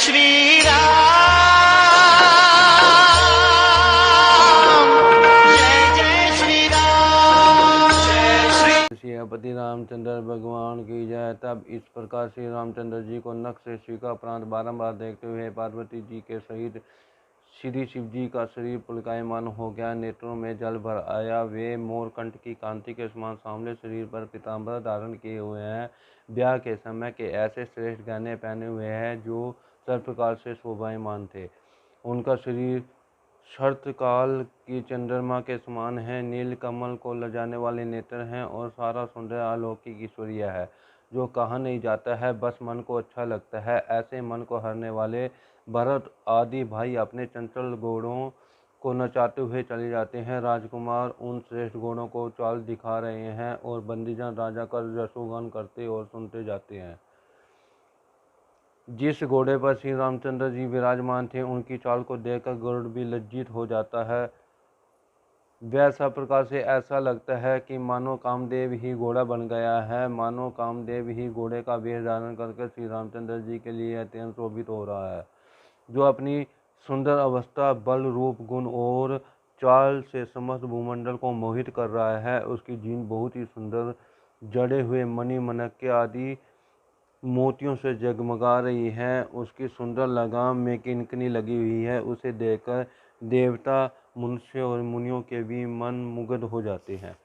श्री राम, जय श्री राम, जय श्री सियापति रामचंद्र भगवान की जय। तब इस प्रकार श्री रामचंद्र जी को नख से स्वीकार प्रांत बारंबार देखते हुए पार्वती जी के सहित श्री शिव जी का शरीर पुलकायमान हो गया, नेत्रों में जल भर आया। वे मोरकंठ की कांति के समान सांवले शरीर पर पीतांबर धारण किए हुए हैं, ब्याह के समय के ऐसे श्रेष्ठ गहने पहने हुए हैं जो सब प्रकार से शोभायमान थे। उनका शरीर शरतकाल की चंद्रमा के समान है, नील कमल को लजाने वाले नेत्र हैं और सारा सुंदर अलौकिक ईश्वरीय है जो कहा नहीं जाता है, बस मन को अच्छा लगता है। ऐसे मन को हरने वाले भरत आदि भाई अपने चंचल घोड़ों को नचाते हुए चले जाते हैं। राजकुमार उन श्रेष्ठ घोड़ों को चाल दिखा रहे हैं और बंदीजन राजा का यशोगान करते और सुनते जाते हैं। जिस घोड़े पर श्री रामचंद्र जी विराजमान थे, उनकी चाल को देखकर गरुड़ भी लज्जित हो जाता है। वह सब प्रकार से ऐसा लगता है कि मानो कामदेव ही घोड़ा बन गया है, मानो कामदेव ही घोड़े का वेश धारण करके श्री रामचंद्र जी के लिए अत्यंत शोभित हो रहा है, जो अपनी सुंदर अवस्था, बल, रूप, गुण और चाल से समस्त भूमंडल को मोहित कर रहा है। उसकी जीभ बहुत ही सुंदर जड़े हुए मणि मणक्के आदि मोतियों से जगमगा रही है, उसकी सुंदर लगाम में किनकिनी लगी हुई है। उसे देखकर देवता, मनुष्य और मुनियों के भी मन मुग्ध हो जाते हैं।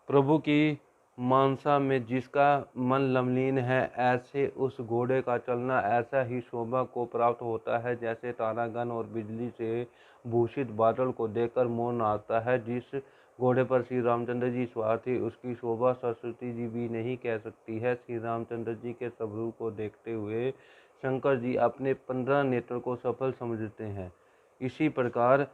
प्रभु की मानसा में जिसका मन लमलीन है, ऐसे उस घोड़े का चलना ऐसा ही शोभा को प्राप्त होता है जैसे तारागण और बिजली से भूषित बादल को देखकर मोह आता है। जिस घोड़े पर श्री रामचंद्र जी सवार थे, उसकी शोभा सरस्वती जी भी नहीं कह सकती है। श्री रामचंद्र जी के स्वरूप को देखते हुए शंकर जी अपने 15 नेत्र को सफल समझते हैं। इसी प्रकार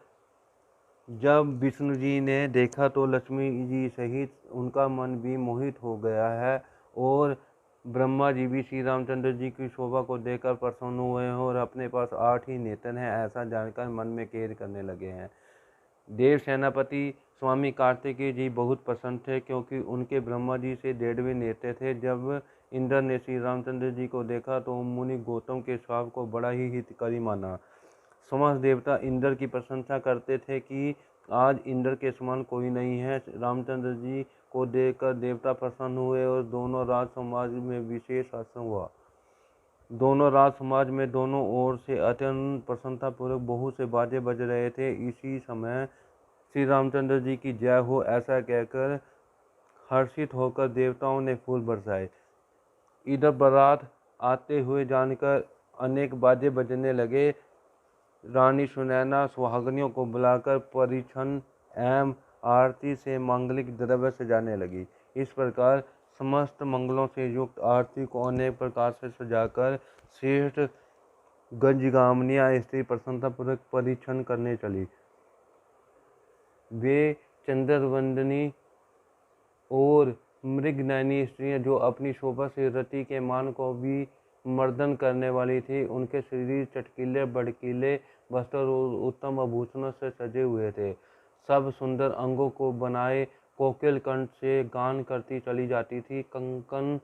जब विष्णु जी ने देखा तो लक्ष्मी जी सहित उनका मन भी मोहित हो गया है और ब्रह्मा जी भी श्री रामचंद्र जी की शोभा को देखकर प्रसन्न हुए हैं और अपने पास 8 ही नेत्र हैं ऐसा जानकर मन में खेद करने लगे हैं। देव सेनापति स्वामी कार्तिकेय जी बहुत प्रसन्न थे क्योंकि उनके ब्रह्मा जी से 1.5 नेत्र थे। जब इंद्र ने श्री रामचंद्र जी को देखा तो मुनि गौतम के श्राप को बड़ा ही हितकारी माना। समस्त देवता इंद्र की प्रशंसा करते थे कि आज इंद्र के समान कोई नहीं है। रामचंद्र जी को देखकर देवता प्रसन्न हुए और दोनों राज समाज में विशेष हर्ष हुआ। दोनों राज समाज में दोनों ओर से अत्यंत प्रसन्नतापूर्वक बहुत से बाजे बज रहे थे। इसी समय श्री रामचंद्र जी की जय हो ऐसा कहकर हर्षित होकर देवताओं ने फूल बरसाए। इधर बारात आते हुए जानकर अनेक बाजे बजने लगे। रानी सुनैना सुहागनियों को बुलाकर परिछन एवं आरती से मांगलिक द्रव्य सजाने लगी। इस प्रकार समस्त मंगलों से युक्त आरती को अनेक प्रकार से सजाकर श्रेष्ठ गंजगामिनियां स्त्री प्रसन्नतापूर्वक परिछन करने चली। वे चंद्रवंदनी और मृगनयनी स्त्रियां जो अपनी शोभा से रति के मान को भी मर्दन करने वाली थी, उनके शरीर चटकीले भड़कीले वस्त्र और उत्तम आभूषणों से सजे हुए थे। सब सुंदर अंगों को बनाए कोकिल कंठ से गान करती चली जाती थी। कंकन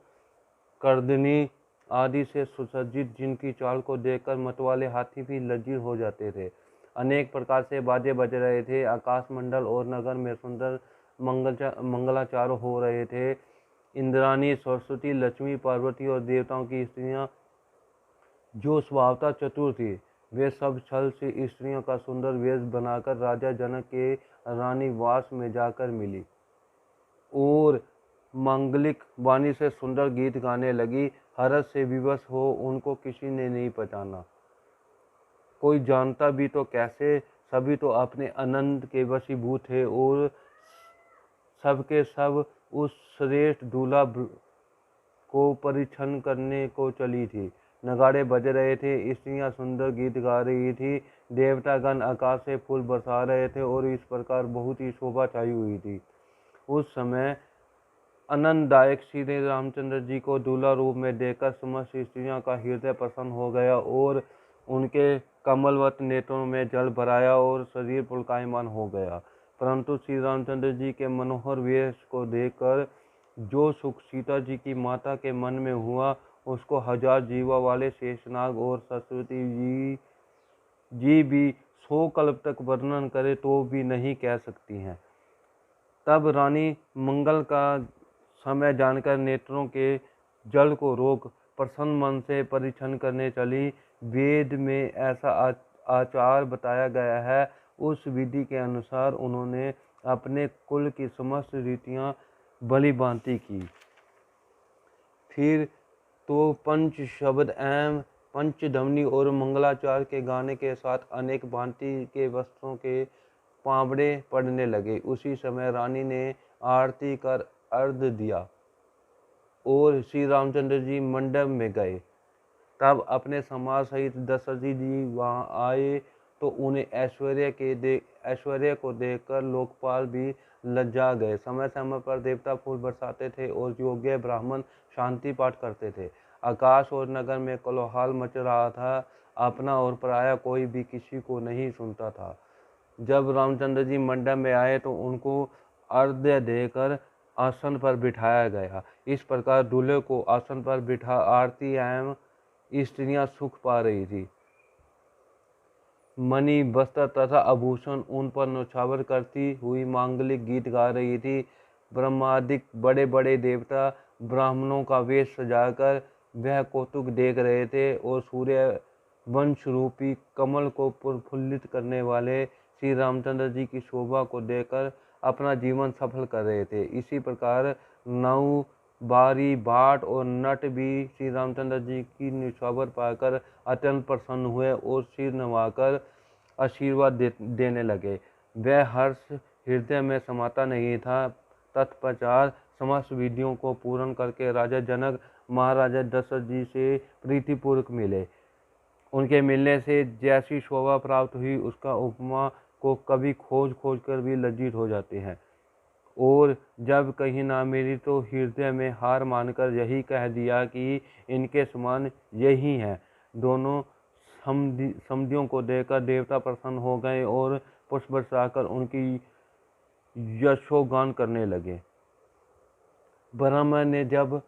कर्दनी आदि से सुसज्जित जिनकी चाल को देखकर मतवाले हाथी भी लज्जित हो जाते थे। अनेक प्रकार से बाजे बज रहे थे। आकाश मंडल और नगर में सुंदर मंगलाचार हो रहे थे। इंद्राणी, सरस्वती, लक्ष्मी, पार्वती और देवताओं की स्त्रियां जो स्वभावतः चतुर थी, वे सब छल से स्त्रियों का सुंदर वेश बनाकर राजा जनक के रानी वास में जाकर मिली और मांगलिक वाणी से सुंदर गीत गाने लगी। हर्ष से विवश हो उनको किसी ने नहीं पहचाना। कोई जानता भी तो कैसे, सभी तो अपने आनंद के वशीभूत थे और सबके सब उस श्रेष्ठ दूल्हा को परिछन करने को चली थी। नगाड़े बज रहे थे, स्त्रियां सुंदर गीत गा रही थी, देवतागण आकाश से फूल बरसा रहे थे और इस प्रकार बहुत ही शोभा छाई हुई थी। उस समय आनंददायक श्री रामचंद्र जी को दूल्हा रूप में देखकर समस्त स्त्रियों का हृदय प्रसन्न हो गया और उनके कमलवत नेत्रों में जल भराया और शरीर पुलकायमान हो गया। परंतु श्री रामचंद्र जी के मनोहर वेश को देखकर जो सुख सीता जी की माता के मन में हुआ, उसको 1000 जीवा वाले शेषनाग और सरस्वती जी भी 100 कल्प तक वर्णन करे तो भी नहीं कह सकती हैं। तब रानी मंगल का समय जानकर नेत्रों के जल को रोक प्रसन्न मन से परीक्षण करने चली। वेद में ऐसा आचार बताया गया है। उस विधि के अनुसार उन्होंने अपने कुल की समस्त रीतियां भली भांति की। फिर तो पंच शब्द एवं पंचध्वनि और मंगलाचार के गाने के साथ अनेक भांति के वस्त्रों के पावड़े पड़ने लगे। उसी समय रानी ने आरती कर अर्घ दिया और श्री रामचंद्र जी मंडप में गए। तब अपने समाज सहित दशरथ जी वहां आए तो उन्हें ऐश्वर्य को देखकर लोकपाल भी लज्जा गए। समय समय पर देवता फूल बरसाते थे और योग्य ब्राह्मण शांति पाठ करते थे। आकाश और नगर में कोलाहल मच रहा था। अपना और पराया कोई भी किसी को नहीं सुनता था। जब रामचंद्र जी मंडप में आए तो उनको अर्घ्य देकर आसन पर बिठाया गया। इस प्रकार दूल्हे को आसन पर बिठा आरती एवं स्त्रियां सुख पा रही थी। मणि वस्त्र तथा आभूषण उन पर न्यौछावर करती हुई मांगलिक गीत गा रही थी। ब्रह्मादिक बड़े बड़े देवता ब्राह्मणों का वेश सजाकर वह कौतुक देख रहे थे और सूर्य वंश रूपी कमल को प्रफुल्लित करने वाले श्री रामचंद्र जी की शोभा को देखकर अपना जीवन सफल कर रहे थे। इसी प्रकार नौ बारी भाट और नट भी श्री रामचंद्र जी की न्यौछावर पाकर अत्यंत प्रसन्न हुए और सिर नवाकर आशीर्वाद देने लगे। वह हर्ष हृदय में समाता नहीं था। तत्पश्चात समस्त विधियों को पूर्ण करके राजा जनक महाराजा दशरथ जी से प्रीतिपूर्वक मिले। उनके मिलने से जैसी शोभा प्राप्त हुई उसका उपमा को कभी खोज कर भी लज्जित हो जाते हैं। और जब कहीं ना मिली तो हृदय में हार मानकर यही कह दिया कि इनके समान यही हैं। दोनों समधियों को देखकर देवता प्रसन्न हो गए और पुष्प बरसाकर उनकी यशोगान करने लगे। ब्रह्मा ने जब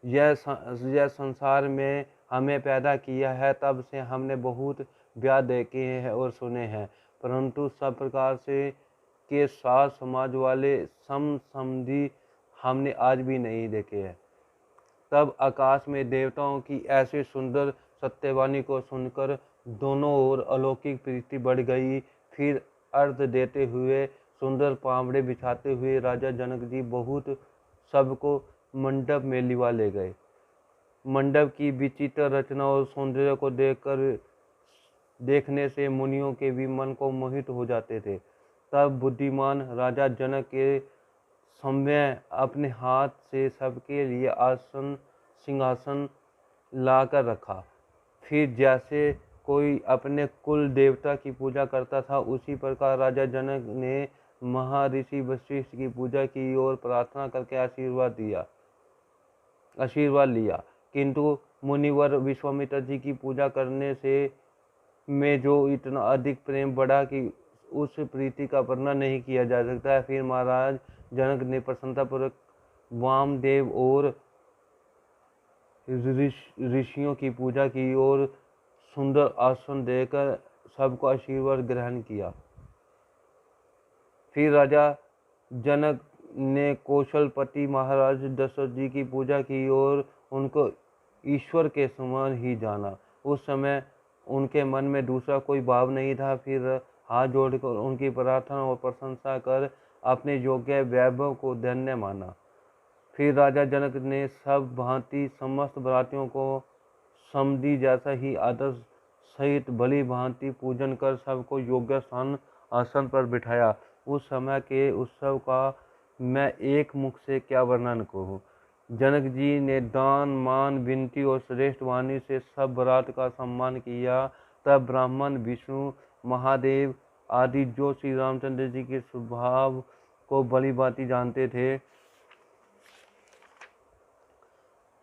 यह संसार में हमें पैदा किया है तब से हमने बहुत ब्याह देखे हैं और सुने हैं, परंतु सब प्रकार से के साथ समाज वाले समधी हमने आज भी नहीं देखे हैं। तब आकाश में देवताओं की ऐसी सुंदर सत्यवाणी को सुनकर दोनों ओर अलौकिक प्रीति बढ़ गई। फिर अर्घ देते हुए सुंदर पावड़े बिछाते हुए राजा जनक जी बहुत सबको मंडप में लिवा ले गए। मंडप की विचित्र रचना और सौंदर्य को देखने से मुनियों के भी मन को मोहित हो जाते थे। तब बुद्धिमान राजा जनक के समय अपने हाथ से सबके लिए आसन सिंहासन लाकर रखा। फिर जैसे कोई अपने कुल देवता की पूजा करता था उसी प्रकार राजा जनक ने महर्षि वशिष्ठ की पूजा की और प्रार्थना करके आशीर्वाद लिया। किंतु मुनिवर विश्वामित्र जी की पूजा करने से में जो इतना अधिक प्रेम बढ़ा कि उस प्रीति का वर्णन नहीं किया जा सकता है। फिर महाराज जनक ने प्रसन्नतापूर्वक वामदेव और ऋषियों की पूजा की और सुंदर आसन देकर सबको आशीर्वाद ग्रहण किया। फिर राजा जनक ने कौशलपति महाराज दशरथ जी की पूजा की और उनको ईश्वर के समान ही जाना। उस समय उनके मन में दूसरा कोई भाव नहीं था। फिर हाथ जोड़कर उनकी प्रार्थना और प्रशंसा कर अपने योग्य वैभव को धन्य माना। फिर राजा जनक ने सब भांति समस्त बरातियों को समधी जैसा ही आदर सहित भली भांति पूजन कर सबको योग्य स्थान आसन पर बिठाया। उस समय के उत्सव का मैं एक मुख से क्या वर्णन करूं। जनक जी ने दान मान विनती और श्रेष्ठ वाणी से सब बरात का सम्मान किया। तब ब्राह्मण विष्णु महादेव आदि जो श्री रामचंद्र जी के स्वभाव को भली भांति जानते थे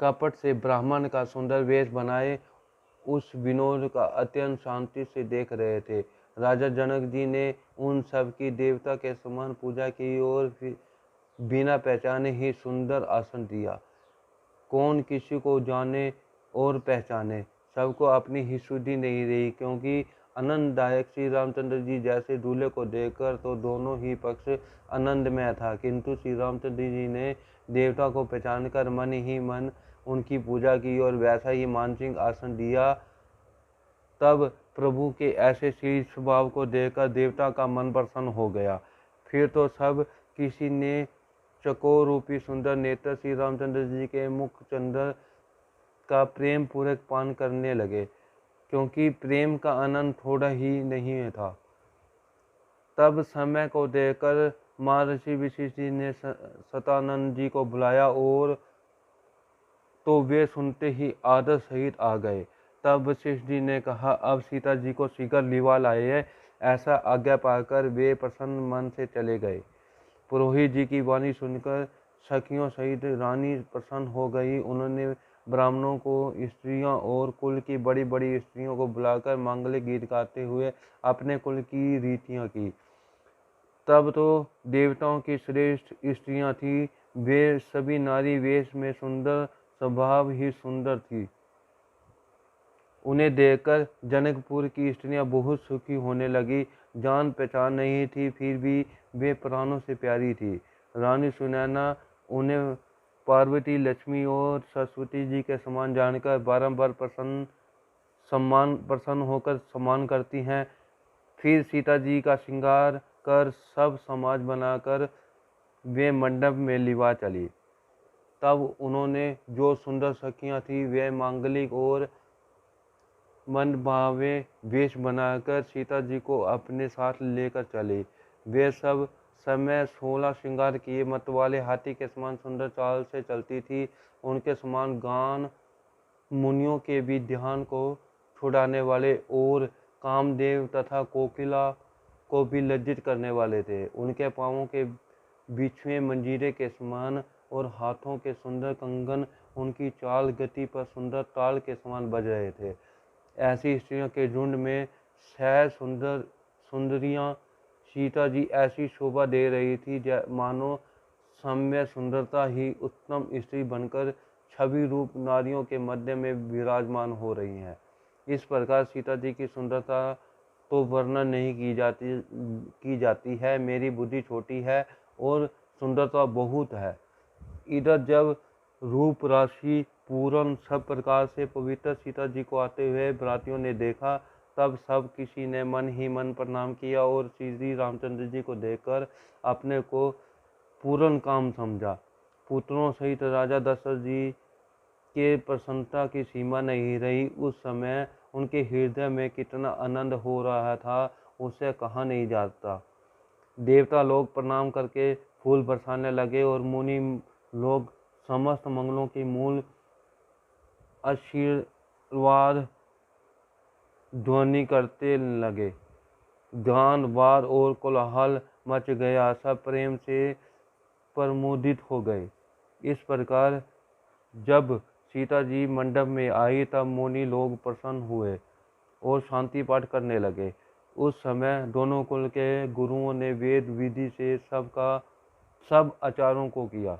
कपट से ब्राह्मण का सुंदर वेश बनाए उस विनोद का अत्यंत शांति से देख रहे थे। राजा जनक जी ने उन सब की देवता के समान पूजा की और फिर बिना पहचाने ही सुंदर आसन दिया। कौन किसी को जाने और पहचाने। सबको अपनी ही शुद्धि नहीं रही, क्योंकि आनंददायक श्री रामचंद्र जी जैसे दूल्हे को देखकर तो दोनों ही पक्ष आनंदमय था, किंतु श्री रामचंद्र जी ने देवता को पहचानकर मन ही मन उनकी पूजा की और वैसा ही मानसिक आसन दिया। तब प्रभु के ऐसे शील स्वभाव को देखकर देवता का मन प्रसन्न हो गया। फिर तो सब किसी ने चकोर रूपी सुंदर नेत्र श्री रामचंद्र जी के मुख चंद्र का प्रेम पूर्वक पान करने लगे, क्योंकि प्रेम का आनंद थोड़ा ही नहीं था। तब समय को देखकर महर्षि वशिष्ठ जी ने सतानंद जी को बुलाया, और तो वे सुनते ही आदर सहित आ गए। तब वशिष्ठ जी ने कहा, अब सीता जी को शीघ्र लिवा लाए। ऐसा आज्ञा पाकर वे प्रसन्न मन से चले गए। पुरोहित जी की वाणी सुनकर सखियों सहित रानी प्रसन्न हो गई। उन्होंने ब्राह्मणों को, स्त्रियों और कुल की बड़ी बड़ी स्त्रियों को बुलाकर मांगलिक गीत गाते हुए अपने कुल की रीतियां की। तब तो देवताओं की श्रेष्ठ स्त्रियां थी, वे सभी नारी वेश में सुंदर, स्वभाव ही सुंदर थी। उन्हें देखकर जनकपुर की स्त्रियां बहुत सुखी होने लगी। जान पहचान नहीं थी, फिर भी वे प्राणों से प्यारी थी। रानी सुनैना उन्हें पार्वती, लक्ष्मी और सरस्वती जी के समान जानकर बारंबार प्रसन्न होकर सम्मान करती हैं। फिर सीता जी का श्रृंगार कर सब समाज बनाकर वे मंडप में लिवा चली। तब उन्होंने जो सुंदर सखियां थी वे मांगलिक और मनभावे वेश बनाकर सीता जी को अपने साथ लेकर चले। वे सब समय 16 श्रृंगार किए मतवाले हाथी के समान सुंदर चाल से चलती थी। उनके समान गान मुनियों के भी ध्यान को छुड़ाने वाले और कामदेव तथा कोकिला को भी लज्जित करने वाले थे। उनके पांवों के बिछुए मंजीरे के समान और हाथों के सुंदर कंगन उनकी चाल गति पर सुंदर ताल के समान बज रहे थे। ऐसी स्त्रियों के झुंड में सह सुंदरियां सीता जी ऐसी शोभा दे रही थी मानो सम्य सुंदरता ही उत्तम स्त्री बनकर छवि रूप नारियों के मध्य में विराजमान हो रही हैं। इस प्रकार सीता जी की सुंदरता तो वर्णन नहीं की जाती है। मेरी बुद्धि छोटी है और सुंदरता बहुत है। इधर जब रूप राशि पूर्ण सब प्रकार से पवित्र सीता जी को आते हुए बरातियों ने देखा, तब सब किसी ने मन ही मन प्रणाम किया और श्री रामचंद्र जी को देखकर अपने को पूर्ण काम समझा। पुत्रों सहित राजा दशरथ जी के प्रसन्नता की सीमा नहीं रही। उस समय उनके हृदय में कितना आनंद हो रहा था उसे कहा नहीं जाता। देवता लोग प्रणाम करके फूल बरसाने लगे और मुनि लोग समस्त मंगलों की मूल आशीर्वाद ध्वनि करते लगे। गान, वाद और कोलाहल मच गया। सब प्रेम से प्रमुदित हो गए। इस प्रकार जब सीता जी मंडप में आई तब मुनि लोग प्रसन्न हुए और शांति पाठ करने लगे। उस समय दोनों कुल के गुरुओं ने वेद विधि से सब आचारों को किया।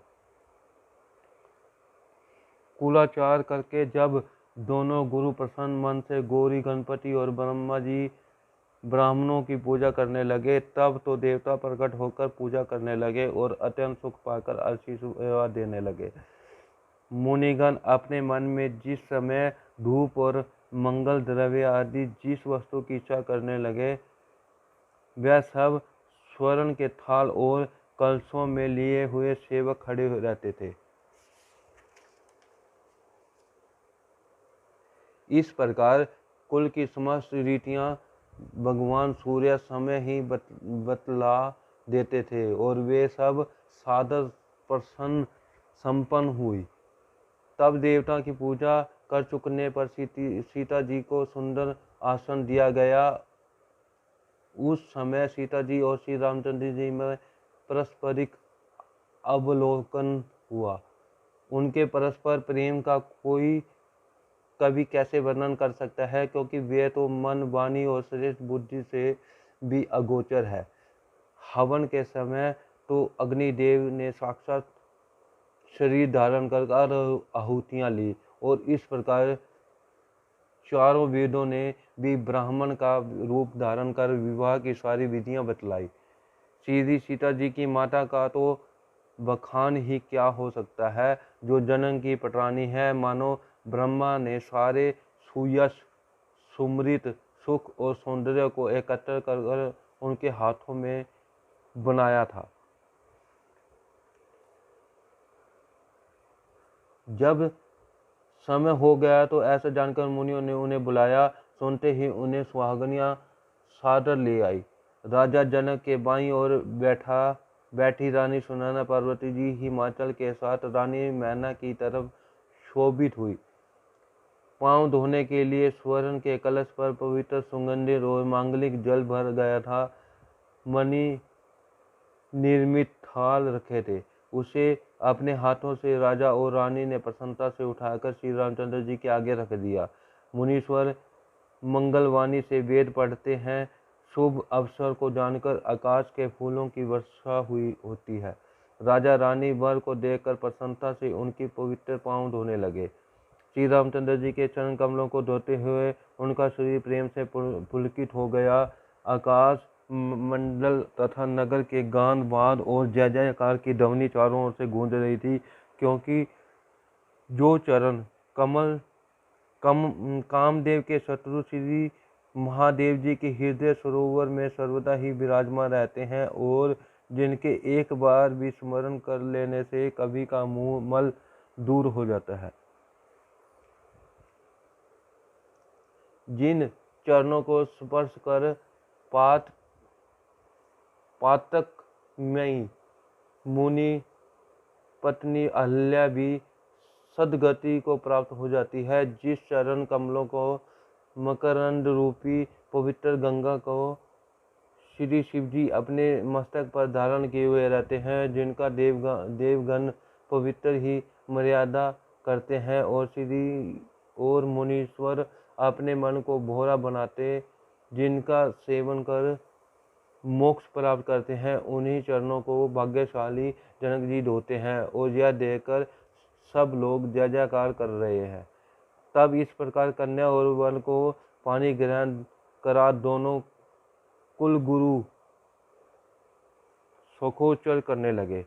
कुलाचार करके जब दोनों गुरु प्रसन्न मन से गौरी, गणपति और ब्रह्मा जी ब्राह्मणों की पूजा करने लगे, तब तो देवता प्रकट होकर पूजा करने लगे और अत्यंत सुख पाकर आशीर्वाद देने लगे। मुनिगण अपने मन में जिस समय धूप और मंगल द्रव्य आदि जिस वस्तु की इच्छा करने लगे, वह सब स्वर्ण के थाल और कलशों में लिए हुए सेवक खड़े रहते थे। इस प्रकार कुल की समस्त रीतियां भगवान सूर्य समय ही बतला देते थे और वे सब सादर प्रसन्न संपन्न हुई। तब देवता की पूजा कर चुकने पर सीता जी को सुंदर आसन दिया गया। उस समय सीता जी और श्री रामचंद्र जी में पारस्परिक अवलोकन हुआ। उनके परस्पर प्रेम का कोई कभी कैसे वर्णन कर सकता है, क्योंकि वे तो मन, वाणी और श्रेष्ठ बुद्धि से भी अगोचर है। हवन के समय तो अग्निदेव ने साक्षात शरीर धारण कर आहुतियां ली और इस प्रकार चारों वेदों ने भी ब्राह्मण का रूप धारण कर विवाह की सारी विधियां बतलाई। श्री सीता जी की माता का तो बखान ही क्या हो सकता है, जो जनक की पटरानी है। मानो ब्रह्मा ने सारे सुयश, सुमृत, सुख और सौंदर्य को एकत्र कर उनके हाथों में बनाया था। जब समय हो गया तो ऐसा जानकर मुनियों ने उन्हें बुलाया। सुनते ही उन्हें सुहागनियां सादर ले आई। राजा जनक के बाईं ओर बैठी रानी सुनैना पार्वती जी हिमाचल के साथ रानी मैना की तरफ शोभित हुई। पांव धोने के लिए स्वर्ण के कलश पर पवित्र सुगंधित और मांगलिक जल भर गया था। मणि निर्मित थाल रखे थे। उसे अपने हाथों से राजा और रानी ने प्रसन्नता से उठाकर श्री रामचंद्र जी के आगे रख दिया। मुनीश्वर मंगलवाणी से वेद पढ़ते हैं। शुभ अवसर को जानकर आकाश के फूलों की वर्षा हुई होती है। राजा रानी वर को देखकर प्रसन्नता से उनकी पवित्र पांव धोने लगे। श्री रामचंद्र जी के चरण कमलों को धोते हुए उनका शरीर प्रेम से पुलकित हो गया। आकाश मंडल तथा नगर के गान वाद और जय जयकार की ध्वनि चारों ओर से गूंज रही थी, क्योंकि जो चरण कमल कामदेव के शत्रु श्री महादेव जी के हृदय सरोवर में सर्वदा ही विराजमान रहते हैं और जिनके एक बार भी स्मरण कर लेने से कभी का मुंह मल दूर हो जाता है। जिन चरणों को स्पर्श कर पातक मई मुनि पत्नी अहल्या भी सदगति को प्राप्त हो जाती है। जिस चरण कमलों को मकरंद रूपी पवित्र गंगा को श्री शिव जी अपने मस्तक पर धारण किए हुए रहते हैं, जिनका देवगण पवित्र ही मर्यादा करते हैं और मुनीश्वर अपने मन को भोरा बनाते, जिनका सेवन कर मोक्ष प्राप्त करते हैं, उन्हीं चरणों को भाग्यशाली जनक जी धोते हैं और यह देखकर सब लोग जय जयकार कर रहे हैं। तब इस प्रकार कन्या और वर को पानी ग्रहण करा दोनों कुलगुरु शोकोच्चार करने लगे।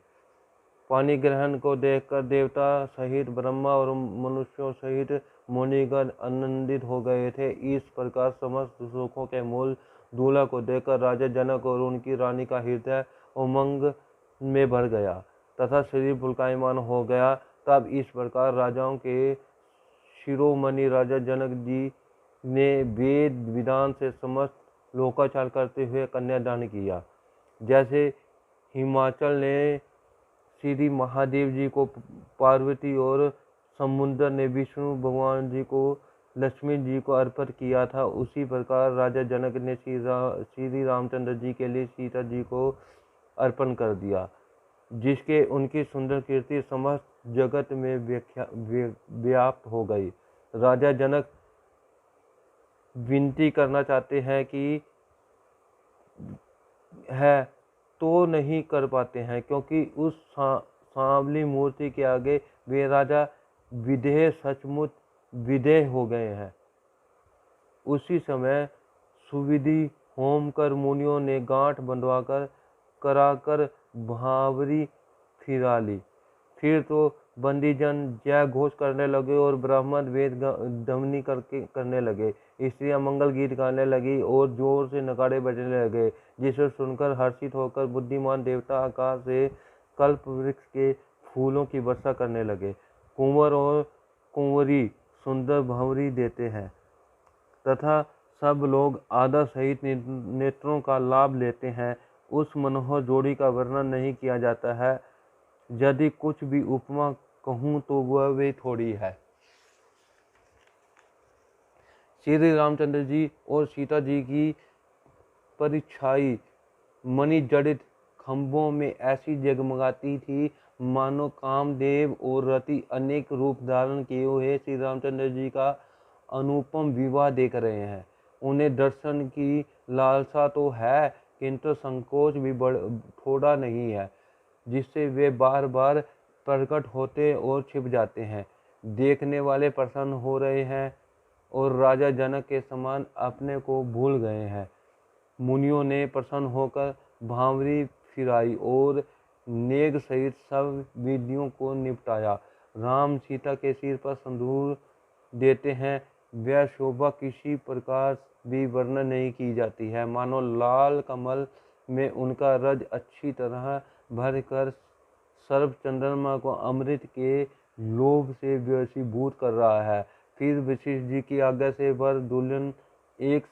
पानी ग्रहण को देखकर देवता सहित ब्रह्मा और मनुष्यों सहित मुनिगण आनंदित हो गए थे। इस प्रकार समस्त सुखों के मूल दूल्हा को देखकर राजा जनक और उनकी रानी का हृदय उमंग में भर गया तथा शरीर पुलकायमान हो गया। तब इस प्रकार राजाओं के शिरोमणि राजा जनक जी ने वेद विधान से समस्त लोकाचार करते हुए कन्यादान किया। जैसे हिमाचल ने श्री महादेव जी को पार्वती और समुद्र ने विष्णु भगवान जी को लक्ष्मी जी को अर्पित किया था, उसी प्रकार राजा जनक ने श्री रामचंद्र जी के लिए सीता जी को अर्पण कर दिया, जिसके उनकी सुंदर कीर्ति समस्त जगत में व्याप्त हो गई। राजा जनक विनती करना चाहते हैं कि है तो नहीं कर पाते हैं, क्योंकि उस सांवली मूर्ति के आगे वे राजा विधेय सचमुच विधेय हो गए हैं। उसी समय सुविधि होम कर मुनियों ने गांठ बंधवाकर कराकर भावरी फिरा ली। फिर तो बंदीजन जय घोष करने लगे और ब्राह्मण वेद ध्वनि करने लगे। स्त्रियां मंगल गीत गाने लगी और जोर से नगाड़े बजने लगे, जिसे सुनकर हर्षित होकर बुद्धिमान देवता आकाश से कल्प वृक्ष के फूलों की वर्षा करने लगे। कुंवर और कुंवरी सुंदर भंवरी देते हैं तथा सब लोग आदर सहित नेत्रों का लाभ लेते हैं। उस मनोहर जोड़ी का वर्णन नहीं किया जाता है। यदि कुछ भी उपमा कहूँ तो वह वे थोड़ी है। श्री रामचंद्र जी और सीता जी की परिछाई मणि जड़ित खंभों में ऐसी जगमगाती थी, मानो कामदेव और रति अनेक रूप धारण किए हुए श्री रामचंद्र जी का अनुपम विवाह देख रहे हैं। उन्हें दर्शन की लालसा तो है, किंतु संकोच भी थोड़ा नहीं है, जिससे वे बार बार प्रकट होते और छिप जाते हैं। देखने वाले प्रसन्न हो रहे हैं और राजा जनक के समान अपने को भूल गए हैं। मुनियों ने प्रसन्न होकर भांवरी फिराई और नेग सहित सब विधियों को निपटाया। राम सीता के सिर पर संदूर देते हैं, वह शोभा किसी प्रकार भी वर्णन नहीं की जाती है, मानो लाल कमल में उनका रज अच्छी तरह भर कर सर्व चंद्रमा को अमृत के लोभ से वशीभूत कर रहा है। फिर वशिष्ठ जी की आज्ञा से वर दुल्हन एक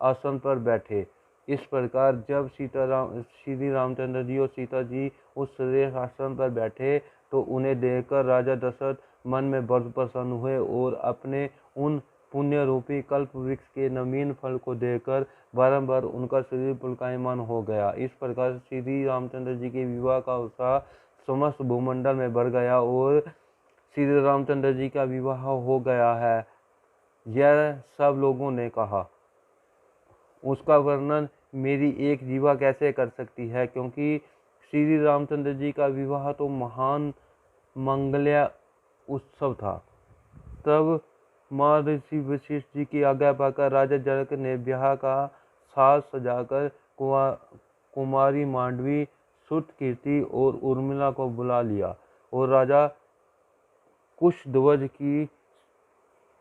आसन पर बैठे। इस प्रकार जब श्री रामचंद्र जी और सीता जी उस श्रेष्ठ आसन पर बैठे तो उन्हें देखकर राजा दशरथ मन में बहुत प्रसन्न हुए और अपने उन पुण्य रूपी कल्प वृक्ष के नवीन फल को देखकर बारंबार उनका शरीर पुलकायमान हो गया। इस प्रकार श्री रामचंद्र जी के विवाह का उत्साह समस्त भूमंडल में बढ़ गया और श्री रामचंद्र जी का विवाह हो गया है, यह सब लोगों ने कहा। उसका वर्णन मेरी एक जीवा कैसे कर सकती है, क्योंकि श्री रामचंद्र जी का विवाह तो महान मंगल्य उत्सव था। तब महर्षि वशिष्ठ जी की आज्ञा पाकर राजा जनक ने ब्याह का साज सजाकर कुमारी मांडवी, श्रुतकीर्ति और उर्मिला को बुला लिया और राजा कुशध्वज की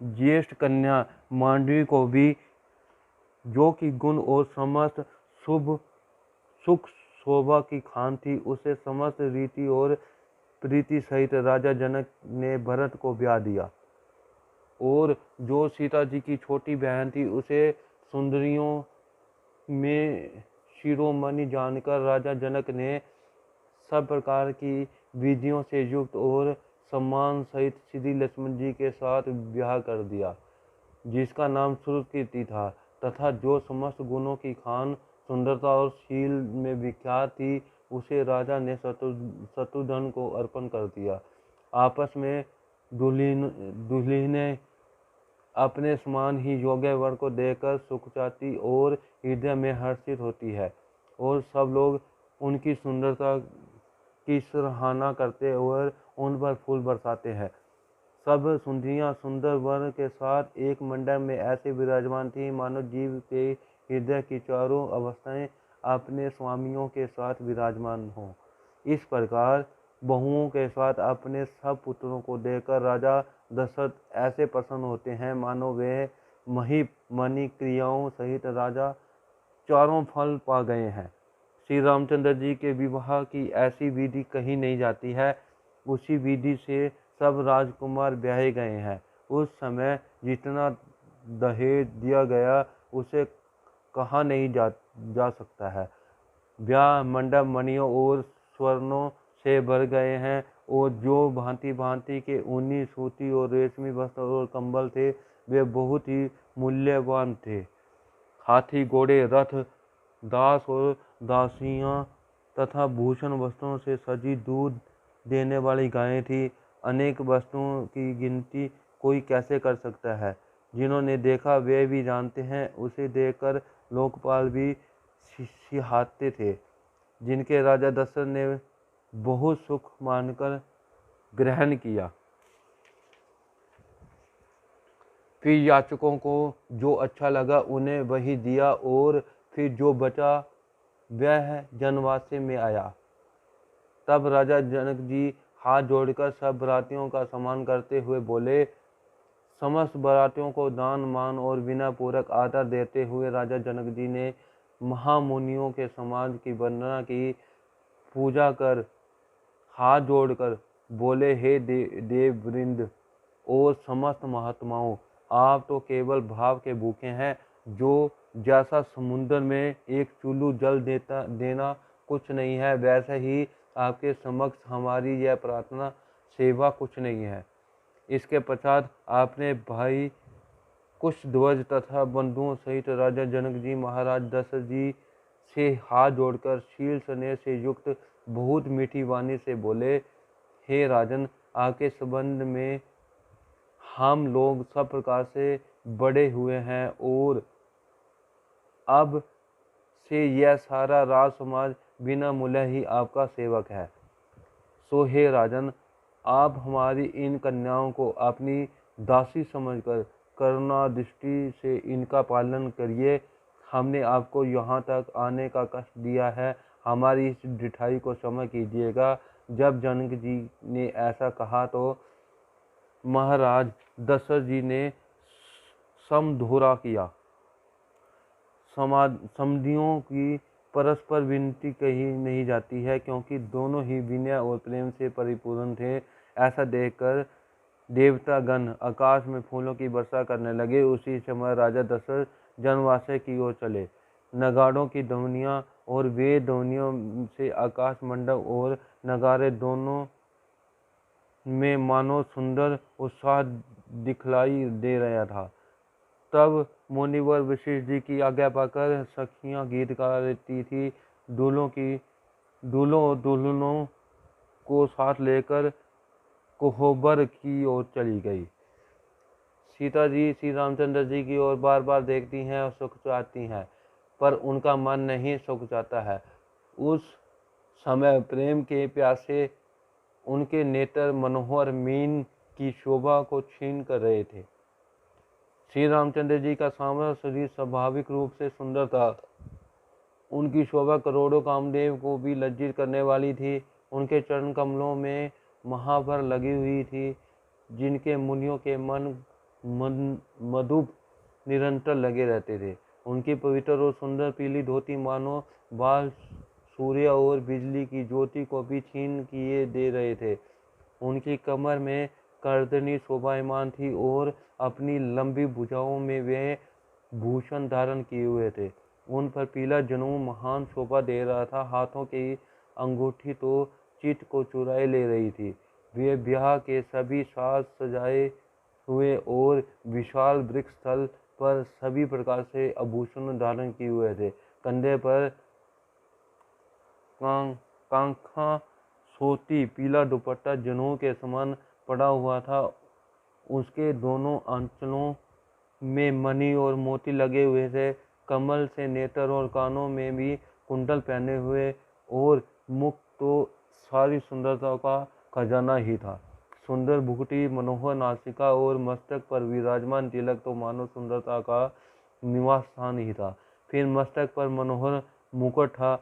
ज्येष्ठ कन्या मांडवी को भी, जो कि गुण और समस्त सुख शोभा की खान थी, उसे समस्त रीति और प्रीति सहित राजा जनक ने भरत को ब्याह दिया। और जो सीता जी की छोटी बहन थी उसे सुंदरियों में शिरोमणि जानकर राजा जनक ने सब प्रकार की विधियों से युक्त और सम्मान सहित श्री लक्ष्मण जी के साथ ब्याह कर दिया, जिसका नाम श्रुतकीर्ति था, तथा जो समस्त गुणों की खान, सुंदरता और शील में विख्यात थी, उसे राजा ने शत्रुघ्न को अर्पण कर दिया। आपस में दुल्हनें अपने समान ही योग्य वर को देखकर सुख चाहती और हृदय में हर्षित होती है और सब लोग उनकी सुंदरता की सराहना करते और उन पर फूल बरसाते हैं। सब सुंदरियां सुंदर वर के साथ एक मंडप में ऐसे विराजमान थी मानो जीव के हृदय की चारों अवस्थाएं अपने स्वामियों के साथ विराजमान हों। इस प्रकार बहुओं के साथ अपने सब पुत्रों को देखकर राजा दशरथ ऐसे प्रसन्न होते हैं मानो वे मही मणि क्रियाओं सहित राजा चारों फल पा गए हैं। श्री रामचंद्र जी के विवाह की ऐसी विधि कही नहीं जाती है, उसी विधि से सब राजकुमार ब्याहे गए हैं। उस समय जितना दहेज दिया गया उसे कहा नहीं जा सकता है। ब्याह मंडप मणियों और स्वर्णों से भर गए हैं और जो भांति भांति के ऊनी, सूती और रेशमी वस्त्र और कंबल थे वे बहुत ही मूल्यवान थे। हाथी, घोड़े, रथ, दास और दासियां तथा भूषण वस्त्रों से सजी दूध देने वाली गायें थी। अनेक वस्तुओं की गिनती कोई कैसे कर सकता है, जिन्होंने देखा वे भी जानते हैं। उसे देखकर लोकपाल भी सिहाते थे, जिनके राजा दशरथ ने बहुत सुख मानकर ग्रहण किया। फिर याचकों को जो अच्छा लगा उन्हें वही दिया और फिर जो बचा वह जनवासे में आया। तब राजा जनक जी हाथ जोड़कर सब बरातियों का सम्मान करते हुए बोले। समस्त बरातियों को दान मान और विनय पूर्वक आदर देते हुए राजा जनक जी ने महामुनियों के समाज की वंदना की, पूजा कर हाथ जोड़कर बोले, हे देववृंद और समस्त महात्माओं, आप तो केवल भाव के भूखे हैं। जो जैसा समुद्र में एक चुल्लू जल देना कुछ नहीं है, वैसे ही आपके समक्ष हमारी यह प्रार्थना सेवा कुछ नहीं है। इसके पश्चात आपने भाई कुशध्वज तथा बंधुओं सहित राजा जनक जी महाराज दशरथ जी से हाथ जोड़कर शील स्नेह से युक्त बहुत मीठी वाणी से बोले, हे राजन, आपके संबंध में हम लोग सब प्रकार से बड़े हुए हैं और अब से यह सारा राज समाज बिना मूल्य ही आपका सेवक है। सो हे राजन, आप हमारी इन कन्याओं को अपनी दासी समझकर करुणा दृष्टि से इनका पालन करिए। हमने आपको यहाँ तक आने का कष्ट दिया है, हमारी इस ढिठाई को क्षमा कीजिएगा। जब जनक जी ने ऐसा कहा तो महाराज दशरथ जी ने समझौता किया। समधियों की परस्पर विनती कही नहीं जाती है, क्योंकि दोनों ही विनय और प्रेम से परिपूर्ण थे। ऐसा देखकर देवतागण आकाश में फूलों की वर्षा करने लगे। उसी समय राजा दशरथ जनवासे की ओर चले। नगाड़ों की ध्वनियाँ और वेद ध्वनियों से आकाश मंडप और नगाड़े दोनों में मानो सुंदर उत्साह दिखलाई दे रहा था। तब मुनिवर वशिष्ठ जी की आज्ञा पाकर सखियां गीत गा रही थी। दूल्हों और दुल्हनों को साथ लेकर कोहबर की ओर चली गई। सीता जी श्री रामचंद्र जी की ओर बार बार देखती हैं और सुख चाहती हैं, पर उनका मन नहीं सुख चाहता है। उस समय प्रेम के प्यासे उनके नेत्र मनोहर मीन की शोभा को छीन कर रहे थे। श्री रामचंद्र जी का सामर शरीर स्वाभाविक रूप से सुंदर था। उनकी शोभा करोड़ों कामदेव को भी लज्जित करने वाली थी। उनके चरण कमलों में महावर लगी हुई थी, जिनके मुनियों के मन मधुप निरंतर लगे रहते थे। उनकी पवित्र और सुंदर पीली धोती मानो बाल सूर्य और बिजली की ज्योति को भी छीन किए दे रहे थे। उनकी कमर में कर्दनी शोभायमान थी और अपनी लंबी भुजाओं में वे भूषण धारण किए हुए थे। उन पर पीला जनेऊ महान शोभा दे रहा था। हाथों की अंगूठी तो चित्त को चुराए ले रही थी। वे ब्याह के सभी साज सजाए हुए और विशाल वृक्ष स्थल पर सभी प्रकार से आभूषण धारण किए हुए थे। कंधे पर कांखा सोती पीला दुपट्टा जनेऊ के समान पड़ा हुआ था। उसके दोनों आंचलों में मणि और मोती लगे हुए थे। कमल से नेत्र और कानों में भी कुंडल पहने हुए और मुख तो सारी सुंदरता का खजाना ही था। सुंदर भुगटी, मनोहर नासिका और मस्तक पर विराजमान तिलक तो मानो सुंदरता का निवास स्थान ही था। फिर मस्तक पर मनोहर मुकुट था,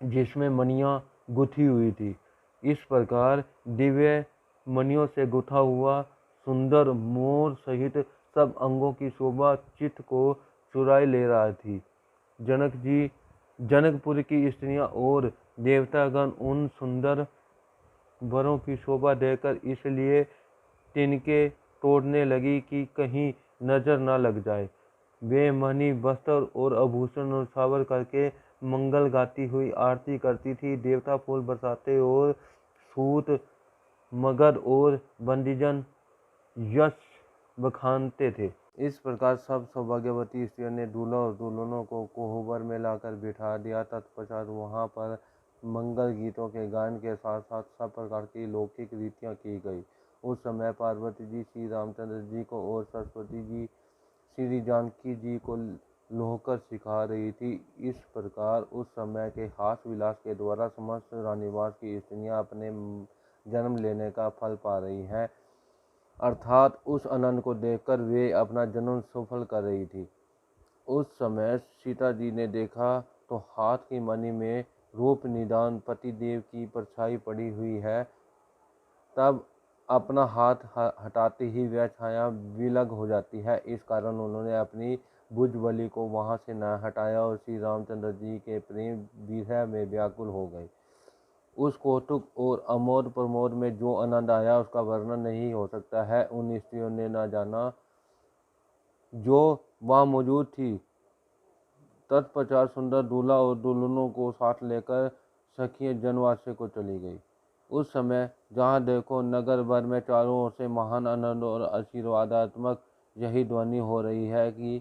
जिसमें मणियां गुथी हुई थी। इस प्रकार दिव्य मणियों से गुथा हुआ सुंदर मोर सहित सब अंगों की शोभा चित्त को चुराए ले रहा थी। जनकपुर की स्त्रियां और देवतागण उन सुंदर वरों की शोभा देखकर इसलिए तिनके तोड़ने लगी कि कहीं नजर न लग जाए। वे मणि वस्त्र और आभूषण न्यौछावर करके मंगल गाती हुई आरती करती थी। देवता फूल बरसाते और सूत मगध और बंदीजन यश बखानते थे। इस प्रकार सब सौभाग्यवती स्त्रियों ने दूल्हा और दुल्हनों को कोहबर में लाकर बिठा दिया। तत्पश्चात वहां पर मंगल गीतों के गायन के साथ साथ सब प्रकार की लौकिक रीतियां की गई। उस समय पार्वती जी श्री रामचंद्र जी को और सरस्वती जी श्री जानकी जी को लोहकर सिखा रही थी। इस प्रकार उस समय के हास विलास के द्वारा समस्त रानीवास की स्त्रियां अपने जन्म लेने का फल पा रही हैं, अर्थात उस आनंद को देखकर वे अपना जन्म सफल कर रही थी। उस समय सीता जी ने देखा तो हाथ की मणि में रूप निदान पतिदेव की परछाई पड़ी हुई है। तब अपना हाथ हटाते ही वह छाया विलग हो जाती है। इस कारण उन्होंने अपनी भुजबली को वहां से न हटाया और श्री रामचंद्र जी के प्रेम विरह में व्याकुल हो गए। उस कौतुक और अमोद प्रमोद में जो आनंद आया उसका वर्णन नहीं हो सकता है। उन स्त्रियों ने न जाना जो वहाँ मौजूद थी। तत्पश्चात सुंदर दूल्हा और दुल्हनों को साथ लेकर सखियां जनवासे को चली गई। उस समय जहाँ देखो नगर भर में चारों ओर से महान आनंद और आशीर्वादात्मक यही ध्वनि हो रही है कि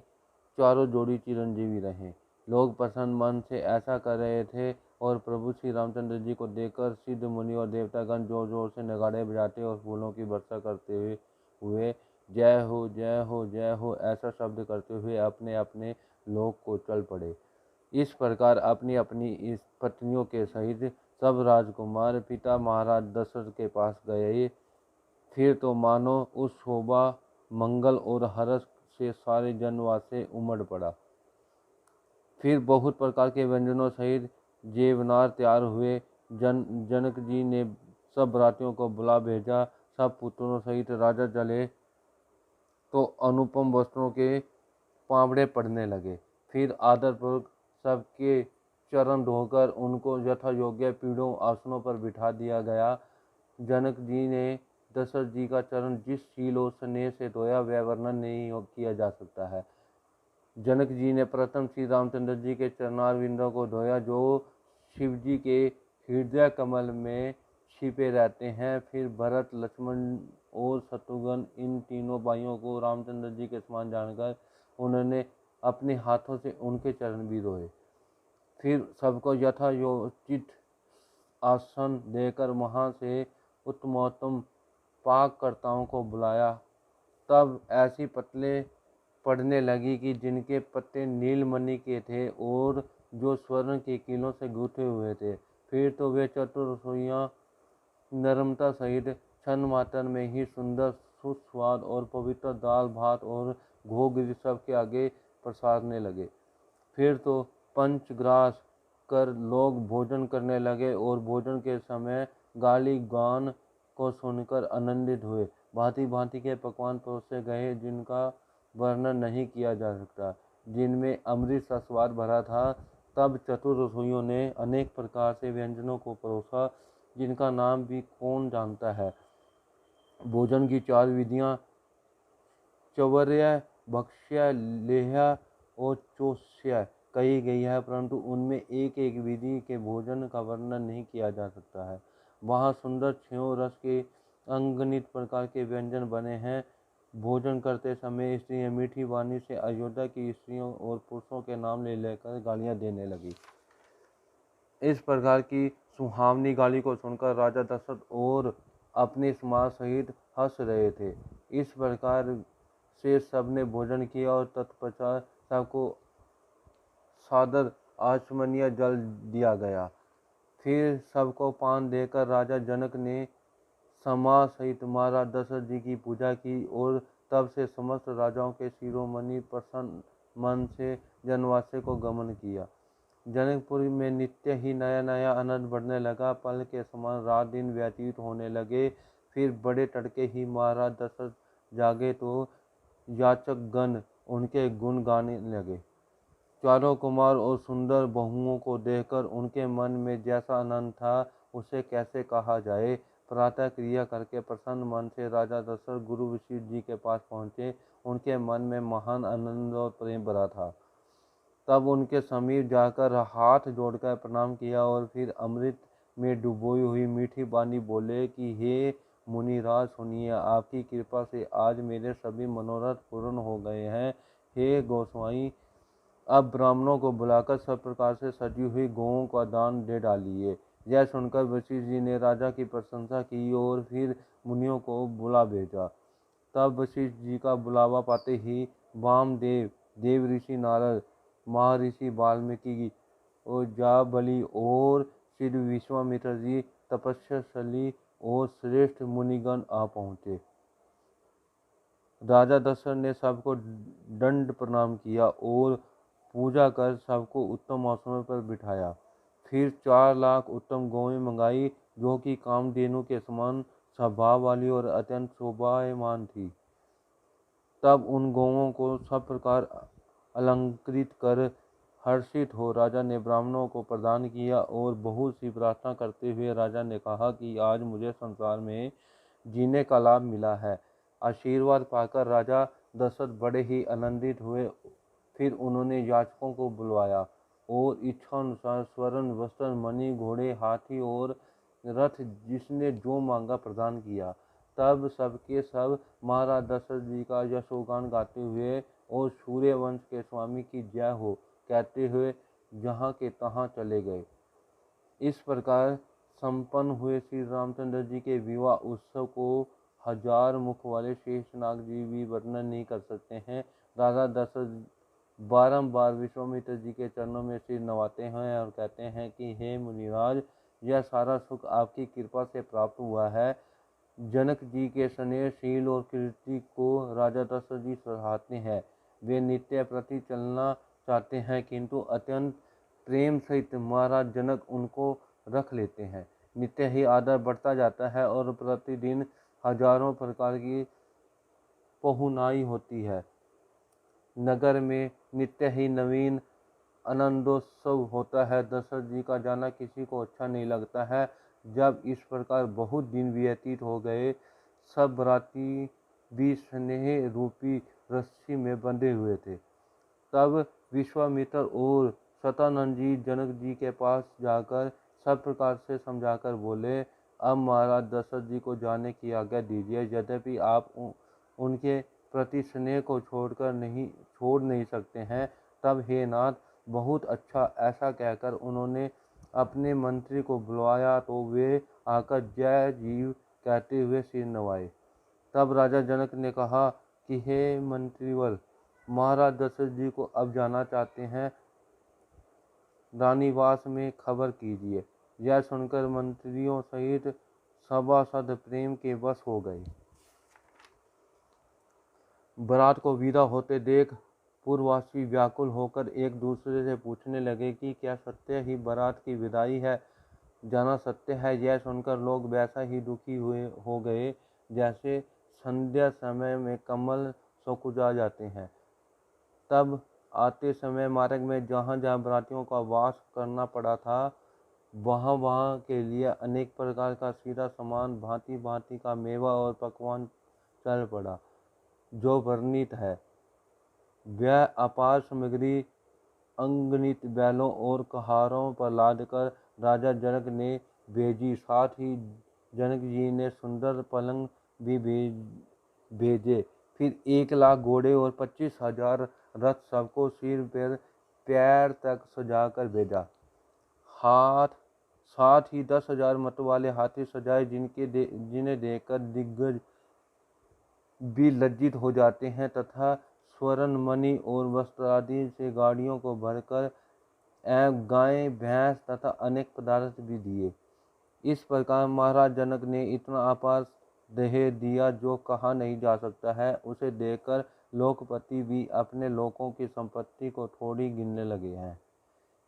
चारों जोड़ी चिरंजीवी रहें। लोग प्रसन्न मन से ऐसा कर रहे थे और प्रभु श्री रामचंद्र जी को देखकर सिद्ध मुनि और देवतागण जोर जोर से नगाड़े बजाते और फूलों की वर्षा करते हुए जय हो जय हो जय हो ऐसा शब्द करते हुए अपने अपने लोक को चल पड़े। इस प्रकार अपनी अपनी इस पत्नियों के सहित सब राजकुमार पिता महाराज दशरथ के पास गए। फिर तो मानो उस शोभा, मंगल और हर्ष से सारे जनवास से उमड़ पड़ा। फिर बहुत प्रकार के व्यंजनों सहित जेवनार तैयार हुए। जनक जी ने सब बरातियों को बुला भेजा। सब पुत्रों सहित राजा चले तो अनुपम वस्त्रों के पावड़े पड़ने लगे। फिर आदरपूर्वक सबके चरण धोकर उनको यथा योग्य पीढ़ों आसनों पर बिठा दिया गया। जनक जी ने दशरथ जी का चरण जिस शील और स्नेह से धोया वह वर्णन नहीं किया जा सकता है। जनक जी ने प्रथम श्री रामचंद्र जी के चरणारविंदों को धोया जो शिव जी के हृदय कमल में छिपे रहते हैं। फिर भरत, लक्ष्मण और शत्रुघ्न इन तीनों भाइयों को रामचंद्र जी के समान जानकर उन्होंने अपने हाथों से उनके चरण भी धोए। फिर सबको यथायोचित आसन देकर वहाँ से उत्तमोत्तम पाककर्ताओं को बुलाया। तब ऐसी पतले पड़ने लगी कि जिनके पत्ते नीलमणि के थे और जो स्वर्ण के कीलों से गूंथे हुए थे। फिर तो वे चतुर रसोइयाँ नरमता सहित क्षण मात्र में ही सुंदर, सुस्वाद और पवित्र दाल भात और घोग सबके आगे पसारने लगे। फिर तो पंचग्रास कर लोग भोजन करने लगे और भोजन के समय गाली गान को सुनकर आनंदित हुए। भांति भांति के पकवान परोसे गए जिनका वर्णन नहीं किया जा सकता, जिनमें अमृत सा स्वाद भरा था। तब चतुर रसोइयों ने अनेक प्रकार से व्यंजनों को परोसा जिनका नाम भी कौन जानता है। भोजन की 4 विधियाँ चवर्य, भक्ष्य, लेह्य और चोष्य कही गई है, परंतु उनमें एक एक विधि के भोजन का वर्णन नहीं किया जा सकता है। वहाँ सुंदर 6 रस के अगणित प्रकार के व्यंजन बने हैं। भोजन करते समय स्त्रियाँ मीठी वाणी से अयोध्या की स्त्रियों और पुरुषों के नाम ले लेकर गालियाँ देने लगी। इस प्रकार की सुहावनी गाली को सुनकर राजा दशरथ और अपने समाज सहित हंस रहे थे। इस प्रकार से सबने भोजन किया और तत्पश्चात सबको सादर आचमनीय जल दिया गया। फिर सबको पान देकर राजा जनक ने समाज सहित महाराज दशरथ जी की पूजा की और तब से समस्त राजाओं के शिरोमणि प्रसन्न मन से जनवास को गमन किया। जनकपुरी में नित्य ही नया नया आनंद बढ़ने लगा। पल के समान रात दिन व्यतीत होने लगे। फिर बड़े तड़के ही महाराज दशरथ जागे तो याचक गण उनके गुण गाने लगे। चारों कुमार और सुंदर बहुओं को देखकर उनके मन में जैसा आनंद था उसे कैसे कहा जाए। प्रातः क्रिया करके प्रसन्न मन से राजा दशरथ गुरु वशिष्ठ जी के पास पहुँचे। उनके मन में महान आनंद और प्रेम भरा था। तब उनके समीप जाकर हाथ जोड़कर प्रणाम किया और फिर अमृत में डुबोई हुई मीठी वाणी बोले कि हे मुनिराज सुनिए, आपकी कृपा से आज मेरे सभी मनोरथ पूर्ण हो गए हैं। हे गोस्वामी, अब ब्राह्मणों को बुलाकर सब प्रकार से सजी हुई गौओं का दान दे डालिए। यह सुनकर वशिष्ठ जी ने राजा की प्रशंसा की और फिर मुनियों को बुला भेजा। तब वशिष्ठ जी का बुलावा पाते ही वामदेव, देव ऋषि नारद, महर्षि वाल्मीकि और जाबली और श्री विश्वामित्र जी तपस्याशाली और श्रेष्ठ मुनिगण आ पहुँचे। राजा दशरथ ने सबको दंड प्रणाम किया और पूजा कर सबको उत्तम आसनों पर बिठाया। फिर 4 लाख उत्तम गौएं मंगाई जो कि कामधेनु के समान स्वभाव वाली और अत्यंत शोभायमान थी। तब उन गौओं को सब प्रकार अलंकृत कर हर्षित हो राजा ने ब्राह्मणों को प्रदान किया और बहुत सी प्रार्थना करते हुए राजा ने कहा कि आज मुझे संसार में जीने का लाभ मिला है। आशीर्वाद पाकर राजा दशरथ बड़े ही आनंदित हुए। फिर उन्होंने याचकों को बुलवाया और इच्छा अनुसार स्वर्ण, वस्त्र, मणि, घोड़े, हाथी और रथ जिसने जो मांगा प्रदान किया। तब सबके सब महाराज दशरथ जी का यशोगान गाते हुए और सूर्यवंश के स्वामी की जय हो कहते हुए जहाँ के तहाँ चले गए। इस प्रकार संपन्न हुए श्री रामचंद्र जी के विवाह उत्सव को 1000 मुख वाले शेषनाग जी भी वर्णन नहीं कर सकते हैं। राजा दशरथ बारंबार विश्वामित्र जी के चरणों में सिर नवाते हैं और कहते हैं कि हे मुनिराज, यह सारा सुख आपकी कृपा से प्राप्त हुआ है। जनक जी के स्नेहशील और कीर्ति को राजा दशरथ जी सराहते हैं। वे नित्य प्रति चलना चाहते हैं, किंतु अत्यंत प्रेम सहित महाराज जनक उनको रख लेते हैं। नित्य ही आदर बढ़ता जाता है और प्रतिदिन हजारों प्रकार की पहुनाई होती है। नगर में नित्य ही नवीन आनंदोत्सव होता है। दशरथ जी का जाना किसी को अच्छा नहीं लगता है। जब इस प्रकार बहुत दिन व्यतीत हो गए, सब बराती भी स्नेह रूपी रस्सी में बंधे हुए थे। तब विश्वामित्र और शतानंद जी जनक जी के पास जाकर सब प्रकार से समझाकर बोले, अब महाराज दशरथ जी को जाने की आज्ञा दीजिए। यद्यपि आप उनके प्रति स्नेह को छोड़ नहीं सकते हैं, तब हे नाथ बहुत अच्छा। ऐसा कहकर उन्होंने अपने मंत्री को बुलवाया तो वे आकर जय जीव कहते हुए सिर नवाए। तब राजा जनक ने कहा कि हे मंत्रीवर, महाराज दशरथ जी को अब जाना चाहते हैं, रानीवास में खबर कीजिए। यह सुनकर मंत्रियों सहित सभासद प्रेम के वश हो गए। बारात को विदा होते देख पूर्ववासी व्याकुल होकर एक दूसरे से पूछने लगे कि क्या सत्य ही बारात की विदाई है, जाना सत्य है। यह सुनकर लोग वैसा ही दुखी हो गए जैसे संध्या समय में कमल सुकुचा जाते हैं। तब आते समय मार्ग में जहाँ जहाँ बरातियों का वास करना पड़ा था, वहाँ के लिए अनेक प्रकार का सीधा सामान, भांति भांति का मेवा और पकवान चल पड़ा, जो वर्णित है। वह अपार सामग्री अगणित बैलों और कहारों पर लादकर राजा जनक ने भेजी। साथ ही जनक जी ने सुंदर पलंग भी भेजे। फिर 1,00,000 घोड़े और 25,000 रथ सबको सिर पर पैर तक सजाकर भेजा। साथ ही 10,000 मतवाले हाथी सजाए, जिन्हें देखकर दिग्गज भी लज्जित हो जाते हैं, तथा स्वर्ण मणि और वस्त्र आदि से गाड़ियों को भरकर गाय भैंस तथा अनेक पदार्थ भी दिए। इस प्रकार महाराज जनक ने इतना अपार दहेज दिया जो कहा नहीं जा सकता है। उसे देखकर लोकपति भी अपने लोगों की संपत्ति को थोड़ी गिनने लगे हैं।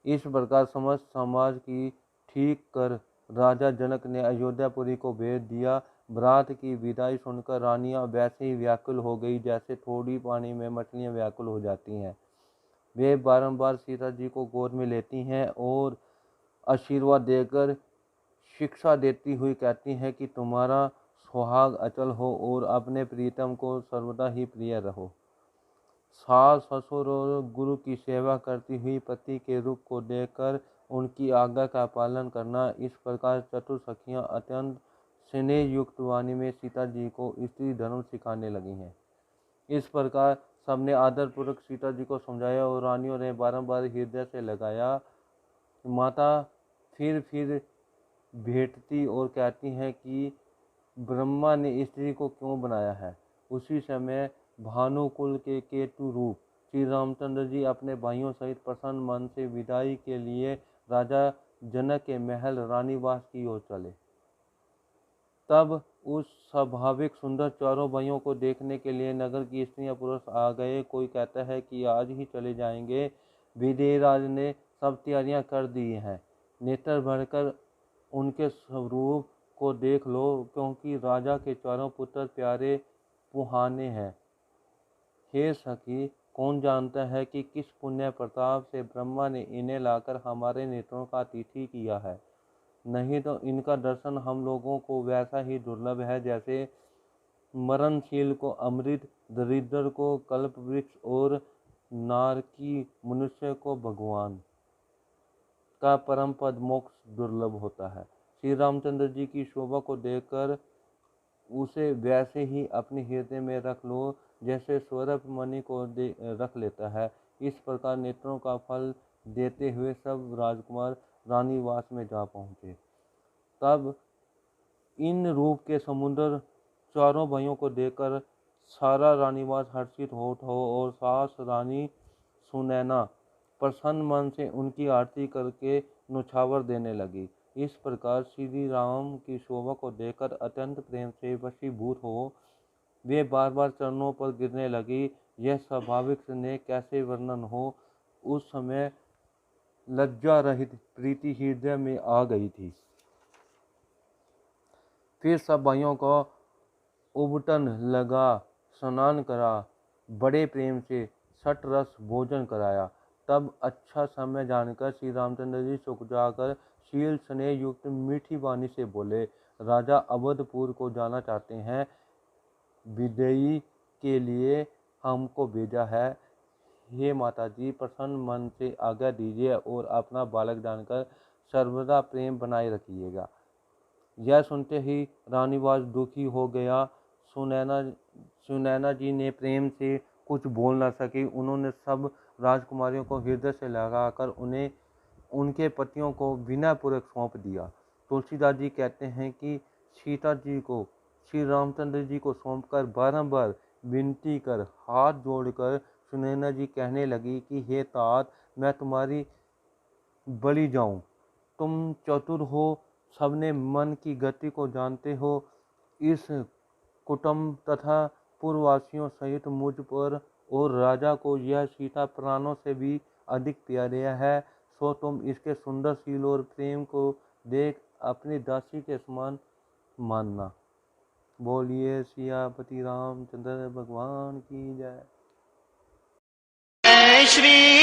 इस प्रकार समस्त समाज की ठीक कर राजा जनक ने अयोध्यापुरी को भेज दिया। बारात की विदाई सुनकर रानियां वैसे ही व्याकुल हो गई जैसे थोड़ी पानी में मछलियां व्याकुल हो जाती हैं। वे बारंबार सीता जी को गोद में लेती हैं और आशीर्वाद देकर शिक्षा देती हुई कहती हैं कि तुम्हारा सुहाग अचल हो और अपने प्रीतम को सर्वदा ही प्रिय रहो। सास ससुर और गुरु की सेवा करती हुई पति के रूप को देखकर उनकी आज्ञा का पालन करना। इस प्रकार चतुर सखियां अत्यंत स्नेह युक्त वाणी में सीता जी को स्त्री धर्म सिखाने लगी हैं। इस प्रकार सबने आदरपूर्वक सीता जी को समझाया और रानियों ने बारंबार हृदय से लगाया। माता फिर भेंटती और कहती हैं कि ब्रह्मा ने स्त्री को क्यों बनाया है। उसी समय भानुकुल के केतु रूप श्री रामचंद्र जी अपने भाइयों सहित प्रसन्न मन से विदाई के लिए राजा जनक के महल रानीवास की ओर चले। तब उस स्वाभाविक सुंदर चारों भाइयों को देखने के लिए नगर की स्त्रियां पुरुष आ गए। कोई कहता है कि आज ही चले जाएंगे। विदेहराज ने सब तैयारियां कर दी हैं, नेत्र भरकर उनके स्वरूप को देख लो, क्योंकि राजा के चारों पुत्र प्यारे पुहाने हैं। हे सखी, कौन जानता है कि किस पुण्य प्रताप से ब्रह्मा ने इन्हें लाकर हमारे नेत्रों का अतिथि किया है। नहीं तो इनका दर्शन हम लोगों को वैसा ही दुर्लभ है जैसे मरणशील को अमृत, दरिद्र को कल्पवृक्ष और नारकी मनुष्य को भगवान का परम पद मोक्ष दुर्लभ होता है। श्री रामचंद्र जी की शोभा को देखकर उसे वैसे ही अपने हृदय में रख लो जैसे स्वरूप मणि को रख लेता है। इस प्रकार नेत्रों का फल देते हुए सब राजकुमार रानीवास में जा पहुँचे। तब इन रूप के समुद्र चारों भाइयों को देखकर सारा रानीवास हर्षित हो और सास रानी सुनैना प्रसन्न मन से उनकी आरती करके न्योछावर देने लगी। इस प्रकार श्री राम की शोभा को देखकर अत्यंत प्रेम से वशीभूत हो वे बार बार चरणों पर गिरने लगी। यह स्वाभाविक स्नेह कैसे वर्णन हो। उस समय लज्जा रहित प्रीति हृदय में आ गई थी। फिर सब भाइयों को उबटन लगा, स्नान करा, बड़े प्रेम से छठ रस भोजन कराया। तब अच्छा समय जानकर श्री रामचंद्र जी चुक जाकर शील स्नेह युक्त मीठी वाणी से बोले, राजा अवधपुर को जाना चाहते हैं, विदेई के लिए हमको भेजा है। हे माता जी, प्रसन्न मन से आज्ञा दीजिए और अपना बालक जानकर सर्वदा प्रेम बनाए रखिएगा। यह सुनते ही रानीवास दुखी हो गया। सुनैना जी ने प्रेम से कुछ बोल न सकी। उन्होंने सब राजकुमारियों को हृदय से लगाकर उन्हें उनके पतियों को विनयपूर्वक सौंप दिया। तुलसीदास जी कहते हैं कि सीता जी को श्री रामचंद्र जी को सौंपकर बारंबार विनती कर हाथ जोड़कर सुनैना जी कहने लगी कि हे तात, मैं तुम्हारी बलि जाऊं। तुम चतुर हो, सबने मन की गति को जानते हो। इस कुटुंब तथा पूर्ववासियों सहित मुझ पर और राजा को यह सीता प्राणों से भी अधिक प्यारी है। सो तुम इसके सुंदर शील और प्रेम को देख अपनी दासी के समान मानना। बोलिए सियापति रामचंद्र भगवान की जय। जय श्री